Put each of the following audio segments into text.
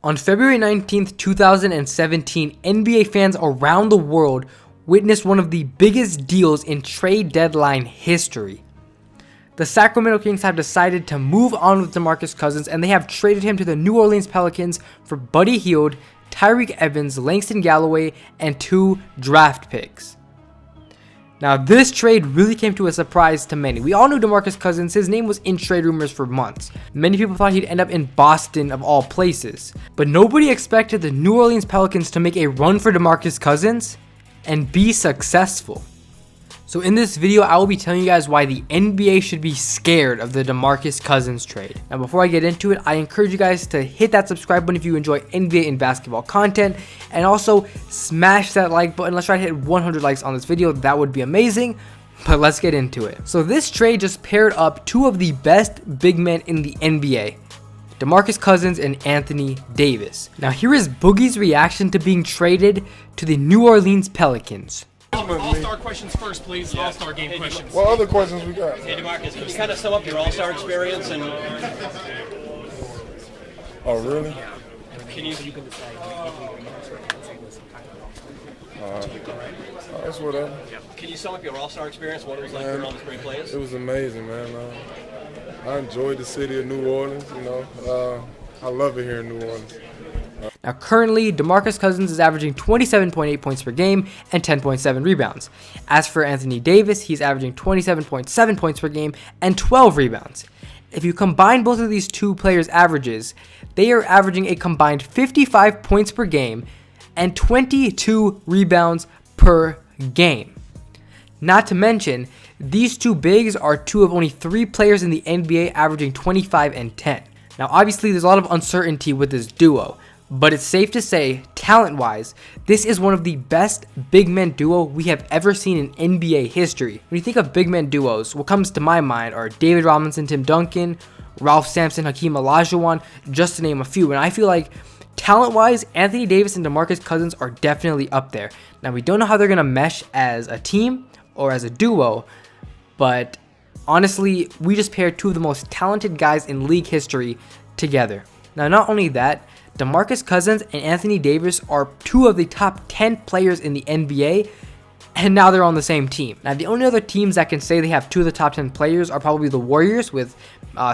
On February 19th, 2017, NBA fans around the world witnessed one of the biggest deals in trade deadline history. The Sacramento Kings have decided to move on with Demarcus Cousins, and they have traded him to the New Orleans Pelicans for Buddy Hield, Tyreke Evans, Langston Galloway, and 2 draft picks. Now, this trade really came to a surprise to many. We all knew Demarcus Cousins. His name was in trade rumors for months. Many people thought he'd end up in Boston of all places. But nobody expected the New Orleans Pelicans to make a run for Demarcus Cousins and be successful. So in this video, I will be telling you guys why the NBA should be scared of the Demarcus Cousins trade. Now, before I get into it, I encourage you guys to hit that subscribe button if you enjoy NBA and basketball content, and also smash that like button. Let's try to hit 100 likes on this video. That would be amazing. But let's get into it. So this trade just paired up 2 of the best big men in the NBA, Demarcus Cousins and Anthony Davis. Now here is Boogie's reaction to being traded to the New Orleans Pelicans. All-star questions first, please. Yeah. All-star game questions. What other questions we got? Hey, Demarcus, can you kind of sum up your all-star experience? And Oh, really? Can you That's whatever. Can you sum up your all-star experience? What it was like for all these great players? It was amazing, man. I enjoyed the city of New Orleans. I love it here in New Orleans. Now currently, Demarcus Cousins is averaging 27.8 points per game and 10.7 rebounds. As for Anthony Davis, he's averaging 27.7 points per game and 12 rebounds. If you combine both of these 2 players' averages, they are averaging a combined 55 points per game and 22 rebounds per game. Not to mention, these 2 bigs are 2 of only 3 players in the NBA averaging 25 and 10. Now obviously there's a lot of uncertainty with this duo, but it's safe to say, talent-wise, this is one of the best big men duo we have ever seen in NBA history. When you think of big men duos, what comes to my mind are David Robinson, Tim Duncan, Ralph Sampson, Hakeem Olajuwon, just to name a few. And I feel like talent-wise, Anthony Davis and Demarcus Cousins are definitely up there. Now, we don't know how they're going to mesh as a team or as a duo, but honestly, we just paired 2 of the most talented guys in league history together. Now, not only that, Demarcus Cousins and Anthony Davis are 2 of the top 10 players in the NBA, and now they're on the same team. Now, the only other teams that can say they have 2 of the top 10 players are probably the Warriors with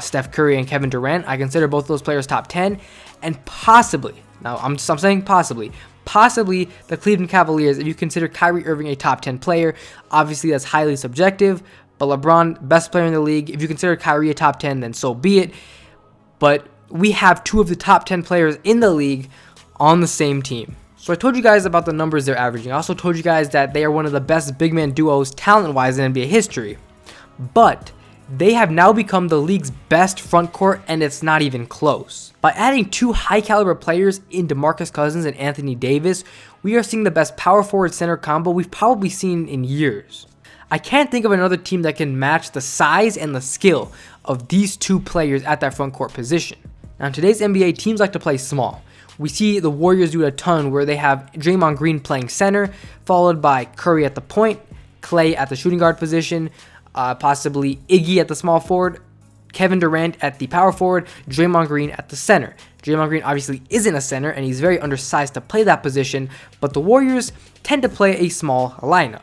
Steph Curry and Kevin Durant. I consider both those players top 10, and possibly, now I'm saying possibly the Cleveland Cavaliers if you consider Kyrie Irving a top 10 player. Obviously, that's highly subjective, but LeBron, best player in the league. If you consider Kyrie a top 10, then so be it. But we have 2 of the top 10 players in the league on the same team. So I told you guys about the numbers they're averaging. I also told you guys that they are one of the best big man duos talent-wise in NBA history. But they have now become the league's best front court, and it's not even close. By adding 2 high-caliber players in Demarcus Cousins and Anthony Davis, we are seeing the best power forward center combo we've probably seen in years. I can't think of another team that can match the size and the skill of these 2 players at that front court position. Now, in today's NBA, teams like to play small. We see the Warriors do it a ton where they have Draymond Green playing center, followed by Curry at the point, Klay at the shooting guard position, possibly Iggy at the small forward, Kevin Durant at the power forward, Draymond Green at the center. Draymond Green obviously isn't a center, and he's very undersized to play that position, but the Warriors tend to play a small lineup.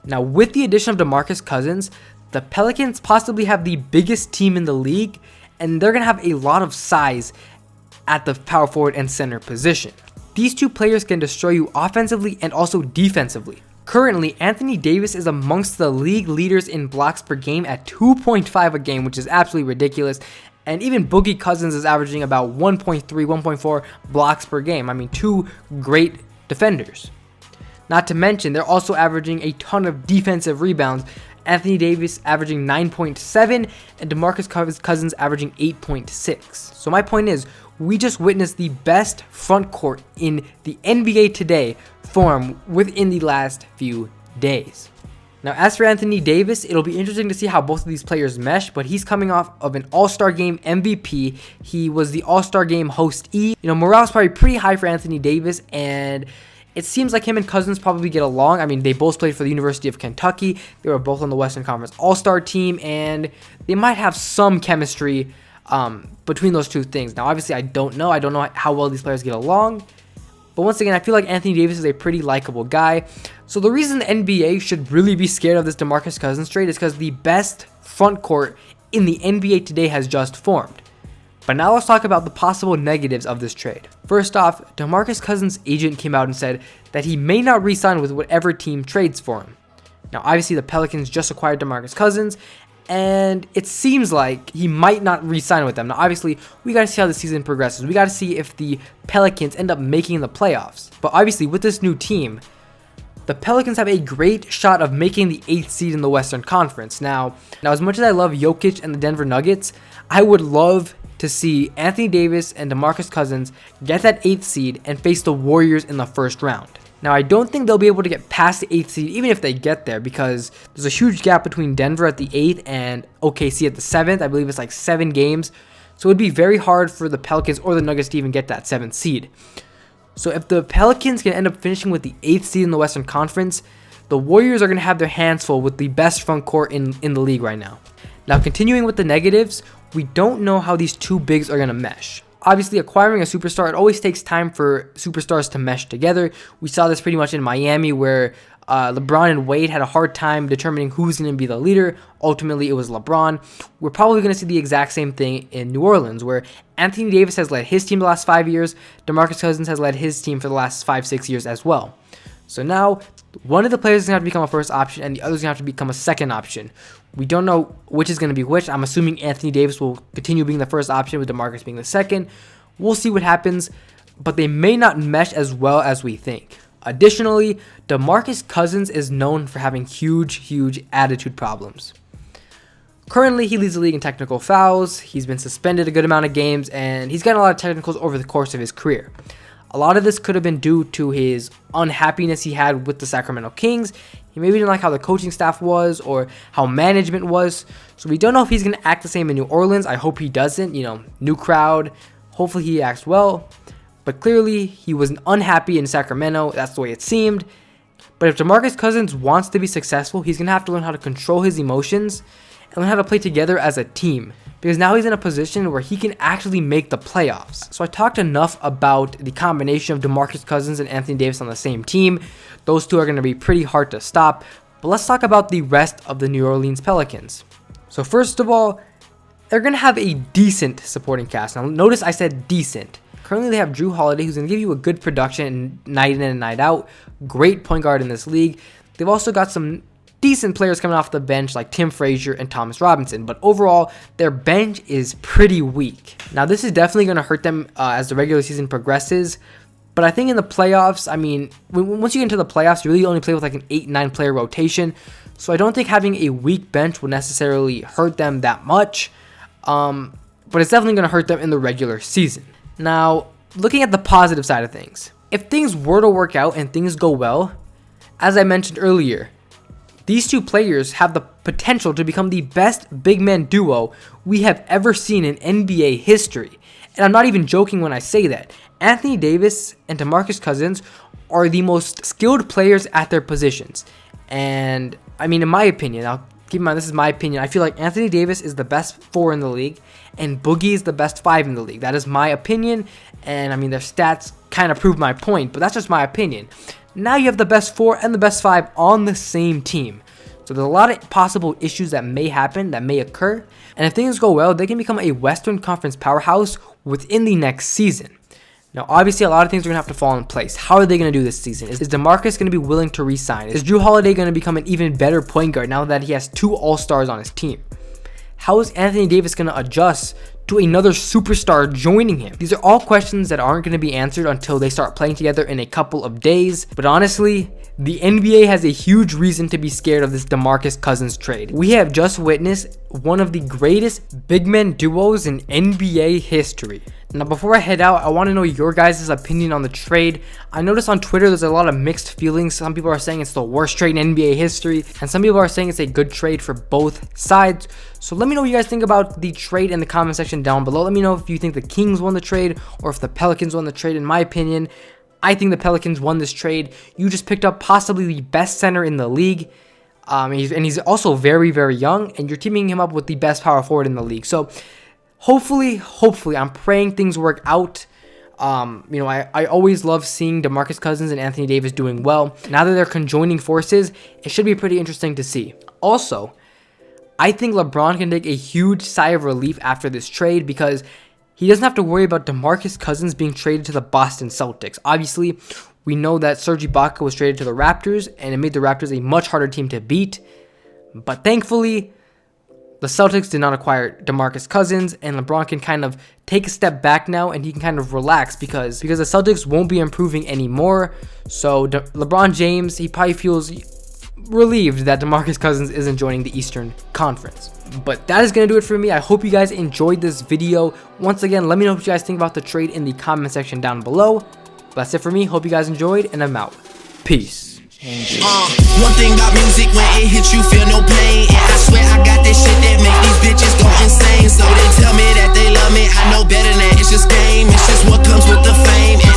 Now, with the addition of Demarcus Cousins, the Pelicans possibly have the biggest team in the league, and they're going to have a lot of size at the power forward and center position. These 2 players can destroy you offensively and also defensively. Currently, Anthony Davis is amongst the league leaders in blocks per game at 2.5 a game, which is absolutely ridiculous. And even Boogie Cousins is averaging about 1.3, 1.4 blocks per game. I mean, 2 great defenders. Not to mention, they're also averaging a ton of defensive rebounds. Anthony Davis averaging 9.7 and Demarcus Cousins averaging 8.6. So my point is, we just witnessed the best front court in the NBA today form within the last few days. Now, as for Anthony Davis, it'll be interesting to see how both of these players mesh, but he's coming off of an All-Star Game MVP. He was the All-Star Game hostee. Morale's probably pretty high for Anthony Davis, and it seems like him and Cousins probably get along. I mean, they both played for the University of Kentucky. They were both on the Western Conference All-Star team, and they might have some chemistry between those two things. Now, obviously, I don't know. I don't know how well these players get along. But once again, I feel like Anthony Davis is a pretty likable guy. So the reason the NBA should really be scared of this Demarcus Cousins trade is because the best front court in the NBA today has just formed. But now let's talk about the possible negatives of this trade. First off, Demarcus Cousins' agent came out and said that he may not re-sign with whatever team trades for him. Now, obviously, the Pelicans just acquired Demarcus Cousins, and it seems like he might not re-sign with them. Now, obviously, we got to see how the season progresses. We got to see if the Pelicans end up making the playoffs. But obviously, with this new team, the Pelicans have a great shot of making the 8th seed in the Western Conference. Now, as much as I love Jokic and the Denver Nuggets, I would love to see Anthony Davis and Demarcus Cousins get that 8th seed and face the Warriors in the first round. Now, I don't think they'll be able to get past the 8th seed, even if they get there, because there's a huge gap between Denver at the 8th and OKC at the 7th. I believe it's like 7 games. So it would be very hard for the Pelicans or the Nuggets to even get that 7th seed. So if the Pelicans can end up finishing with the 8th seed in the Western Conference, the Warriors are going to have their hands full with the best front court in the league right now. Now, continuing with the negatives, we don't know how these two bigs are going to mesh. Obviously, acquiring a superstar, it always takes time for superstars to mesh together. We saw this pretty much in Miami, where LeBron and Wade had a hard time determining who's going to be the leader. Ultimately, it was LeBron. We're probably going to see the exact same thing in New Orleans, where Anthony Davis has led his team the last 5 years. Demarcus Cousins has led his team for the last 5-6 years as well. So now, one of the players is going to have to become a first option, and the other is going to have to become a second option. We don't know which is going to be which. I'm assuming Anthony Davis will continue being the first option, with DeMarcus being the second. We'll see what happens, but they may not mesh as well as we think. Additionally, DeMarcus Cousins is known for having huge attitude problems. Currently, he leads the league in technical fouls. He's been suspended a good amount of games, and he's gotten a lot of technicals over the course of his career. A lot of this could have been due to his unhappiness he had with the Sacramento Kings. He maybe didn't like how the coaching staff was or how management was. So we don't know if he's going to act the same in New Orleans. I hope he doesn't. New crowd. Hopefully he acts well. But clearly he was unhappy in Sacramento. That's the way it seemed. But if DeMarcus Cousins wants to be successful, he's going to have to learn how to control his emotions and learn how to play together as a team. Because now he's in a position where he can actually make the playoffs. So I talked enough about the combination of DeMarcus Cousins and Anthony Davis on the same team. Those two are going to be pretty hard to stop. But let's talk about the rest of the New Orleans Pelicans. So first of all, they're going to have a decent supporting cast. Now notice I said decent. Currently they have Jrue Holiday, who's going to give you a good production night in and night out. Great point guard in this league. They've also got some decent players coming off the bench like Tim Frazier and Thomas Robinson, but overall their bench is pretty weak. Now this is definitely going to hurt them as the regular season progresses, but I think in the playoffs, once you get into the playoffs, you really only play with like an 8-9 player rotation, so I don't think having a weak bench will necessarily hurt them that much, but it's definitely going to hurt them in the regular season. Now, looking at the positive side of things, if things were to work out and things go well, as I mentioned earlier, these two players have the potential to become the best big man duo we have ever seen in NBA history. And I'm not even joking when I say that. Anthony Davis and DeMarcus Cousins are the most skilled players at their positions. And in my opinion, I'll keep in mind this is my opinion, I feel like Anthony Davis is the best 4 in the league and Boogie is the best 5 in the league. That is my opinion, and their stats kind of prove my point, but that's just my opinion. Now you have the best 4 and the best 5 on the same team. So there's a lot of possible issues that may happen, that may occur. And if things go well, they can become a Western Conference powerhouse within the next season. Now, obviously, a lot of things are going to have to fall in place. How are they going to do this season? Is DeMarcus going to be willing to re-sign? Is Jrue Holiday going to become an even better point guard now that he has 2 All-Stars on his team? How is Anthony Davis going to adjust to another superstar joining him? These are all questions that aren't going to be answered until they start playing together in a couple of days. But honestly, the NBA has a huge reason to be scared of this DeMarcus Cousins trade. We have just witnessed one of the greatest big men duos in NBA history. Now, before I head out, I want to know your guys' opinion on the trade. I noticed on Twitter there's a lot of mixed feelings. Some people are saying it's the worst trade in NBA history, and some people are saying it's a good trade for both sides. So let me know what you guys think about the trade in the comment section down below. Let me know if you think the Kings won the trade or if the Pelicans won the trade. In my opinion, I think the Pelicans won this trade. You just picked up possibly the best center in the league. He's also very young, and you're teaming him up with the best power forward in the league. So hopefully, I'm praying things work out. I always love seeing Demarcus Cousins and Anthony Davis doing well. Now that they're conjoining forces, it should be pretty interesting to see. Also, I think LeBron can take a huge sigh of relief after this trade because he doesn't have to worry about Demarcus Cousins being traded to the Boston Celtics. Obviously, we know that Serge Ibaka was traded to the Raptors, and it made the Raptors a much harder team to beat. But thankfully, the Celtics did not acquire Demarcus Cousins, and LeBron can kind of take a step back now, and he can kind of relax because the Celtics won't be improving anymore. So LeBron James, he probably feels relieved that Demarcus Cousins isn't joining the Eastern Conference. But that is going to do it for me. I hope you guys enjoyed this video. Once again, let me know what you guys think about the trade in the comment section down below. That's it for me. Hope you guys enjoyed, and I'm out. Peace. One thing about music, when it hits you feel no pain, and I swear I got this shit that make these bitches go insane. So they tell me that they love me, I know better than that. It's just game, it's just what comes with the fame. And